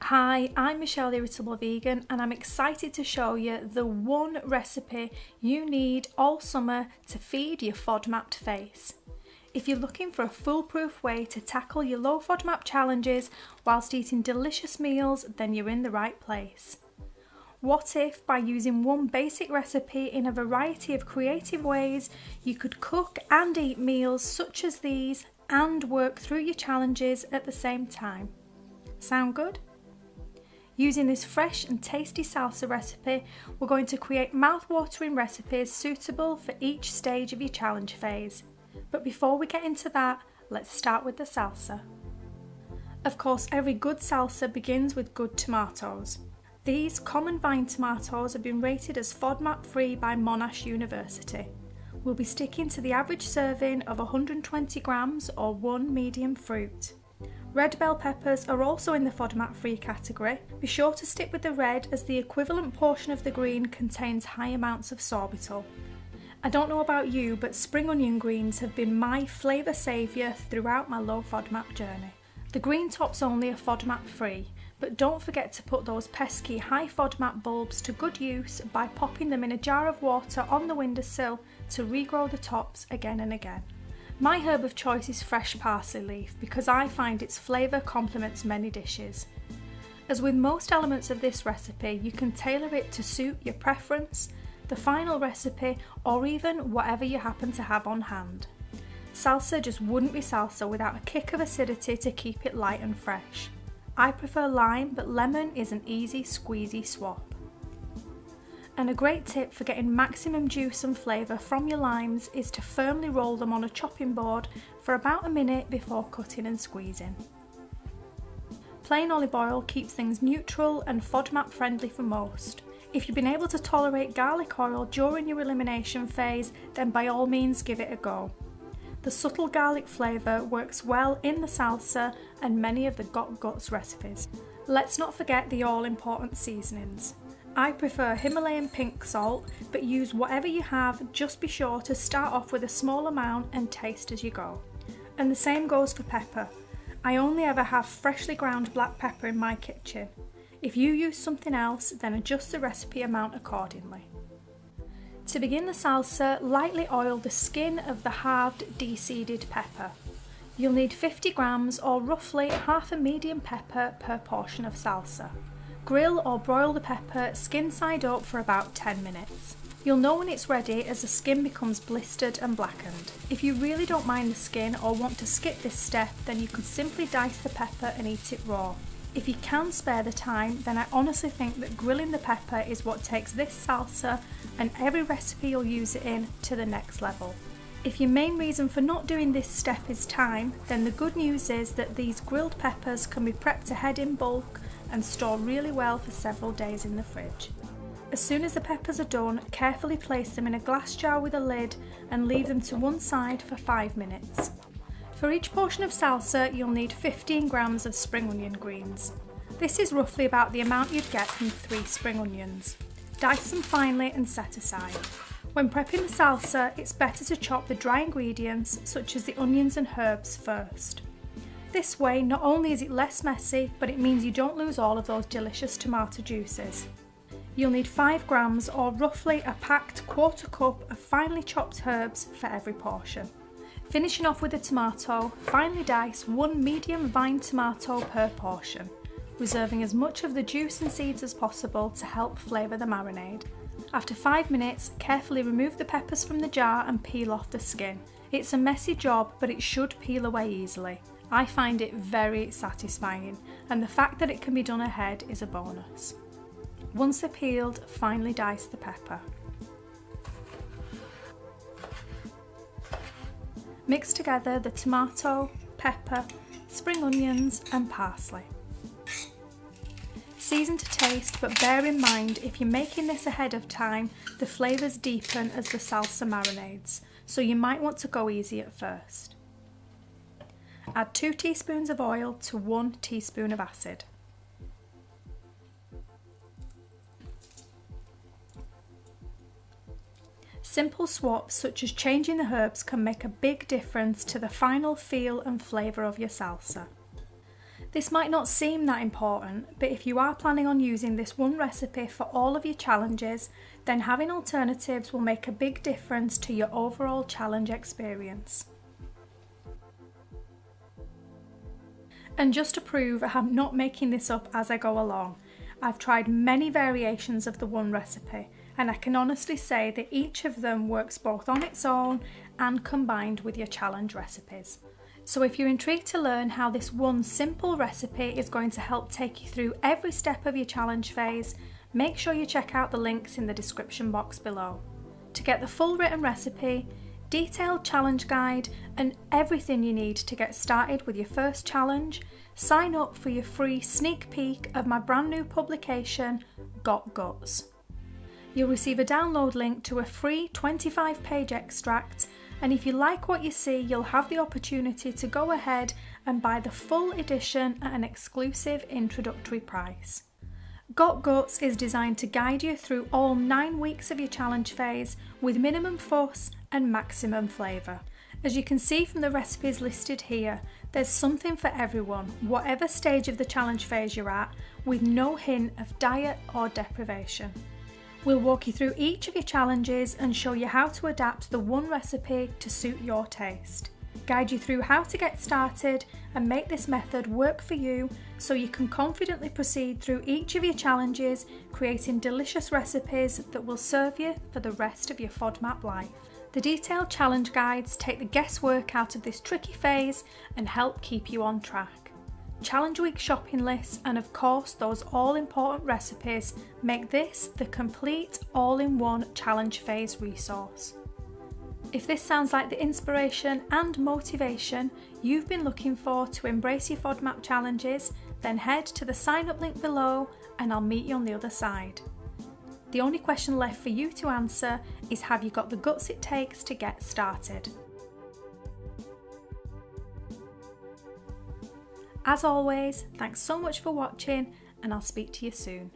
Hi, I'm Michelle the Irritable Vegan and I'm excited to show you the one recipe you need all summer to feed your FODMAPed face. If you're looking for a foolproof way to tackle your low FODMAP challenges whilst eating delicious meals, then you're in the right place. What if, by using one basic recipe in a variety of creative ways, you could cook and eat meals such as these and work through your challenges at the same time? Sound good? Using this fresh and tasty salsa recipe, we're going to create mouth-watering recipes suitable for each stage of your challenge phase. But before we get into that, let's start with the salsa. Of course, every good salsa begins with good tomatoes. These common vine tomatoes have been rated as FODMAP free by Monash University. We'll be sticking to the average serving of 120 grams or one medium fruit. Red bell peppers are also in the FODMAP free category. Be sure to stick with the red as the equivalent portion of the green contains high amounts of sorbitol. I don't know about you, but spring onion greens have been my flavour saviour throughout my low FODMAP journey. The green tops only are FODMAP free, but don't forget to put those pesky high FODMAP bulbs to good use by popping them in a jar of water on the windowsill to regrow the tops again and again. My herb of choice is fresh parsley leaf because I find its flavour complements many dishes. As with most elements of this recipe, you can tailor it to suit your preference, the final recipe, or even whatever you happen to have on hand. Salsa just wouldn't be salsa without a kick of acidity to keep it light and fresh. I prefer lime, but lemon is an easy squeezy swap. And a great tip for getting maximum juice and flavour from your limes is to firmly roll them on a chopping board for about a minute before cutting and squeezing. Plain olive oil keeps things neutral and FODMAP friendly for most. If you've been able to tolerate garlic oil during your elimination phase, then by all means give it a go. The subtle garlic flavour works well in the salsa and many of the Got Guts recipes. Let's not forget the all-important seasonings. I prefer Himalayan pink salt, but use whatever you have, just be sure to start off with a small amount and taste as you go. And the same goes for pepper. I only ever have freshly ground black pepper in my kitchen. If you use something else, then adjust the recipe amount accordingly. To begin the salsa, lightly oil the skin of the halved de-seeded pepper. You'll need 50 grams or roughly half a medium pepper per portion of salsa. Grill or broil the pepper skin side up for about 10 minutes. You'll know when it's ready as the skin becomes blistered and blackened. If you really don't mind the skin or want to skip this step, then you could simply dice the pepper and eat it raw. If you can spare the time, then I honestly think that grilling the pepper is what takes this salsa and every recipe you'll use it in to the next level. If your main reason for not doing this step is time, then the good news is that these grilled peppers can be prepped ahead in bulk and store really well for several days in the fridge. As soon as the peppers are done, carefully place them in a glass jar with a lid and leave them to one side for 5 minutes. For each portion of salsa, you'll need 15 grams of spring onion greens. This is roughly about the amount you'd get from 3 spring onions. Dice them finely and set aside. When prepping the salsa, it's better to chop the dry ingredients, such as the onions and herbs, first. This way, not only is it less messy, but it means you don't lose all of those delicious tomato juices. You'll need 5 grams or roughly a packed quarter cup of finely chopped herbs for every portion. Finishing off with the tomato, finely dice 1 medium vine tomato per portion, reserving as much of the juice and seeds as possible to help flavour the marinade. After 5 minutes, carefully remove the peppers from the jar and peel off the skin. It's a messy job, but it should peel away easily. I find it very satisfying, and the fact that it can be done ahead is a bonus. Once they're peeled, finely dice the pepper. Mix together the tomato, pepper, spring onions and parsley. Season to taste, but bear in mind if you're making this ahead of time, the flavours deepen as the salsa marinades, so you might want to go easy at first. Add 2 teaspoons of oil to 1 teaspoon of acid. Simple swaps such as changing the herbs can make a big difference to the final feel and flavour of your salsa. This might not seem that important, but if you are planning on using this one recipe for all of your challenges, then having alternatives will make a big difference to your overall challenge experience. And just to prove I'm not making this up as I go along, I've tried many variations of the one recipe, and I can honestly say that each of them works both on its own and combined with your challenge recipes. So if you're intrigued to learn how this one simple recipe is going to help take you through every step of your challenge phase, make sure you check out the links in the description box below. To get the full written recipe, detailed challenge guide, and everything you need to get started with your first challenge, sign up for your free sneak peek of my brand new publication, Got Guts. You'll receive a download link to a free 25-page extract, and if you like what you see, you'll have the opportunity to go ahead and buy the full edition at an exclusive introductory price. Got Guts is designed to guide you through all 9 weeks of your challenge phase with minimum fuss and maximum flavour. As you can see from the recipes listed here, there's something for everyone, whatever stage of the challenge phase you're at, with no hint of diet or deprivation. We'll walk you through each of your challenges and show you how to adapt the one recipe to suit your taste. Guide you through how to get started and make this method work for you so you can confidently proceed through each of your challenges, creating delicious recipes that will serve you for the rest of your FODMAP life. The detailed challenge guides take the guesswork out of this tricky phase and help keep you on track. Challenge week shopping lists and of course those all-important recipes make this the complete all-in-one challenge phase resource. If this sounds like the inspiration and motivation you've been looking for to embrace your FODMAP challenges, then head to the sign up link below and I'll meet you on the other side. The only question left for you to answer is, have you got the guts it takes to get started? As always, thanks so much for watching and I'll speak to you soon.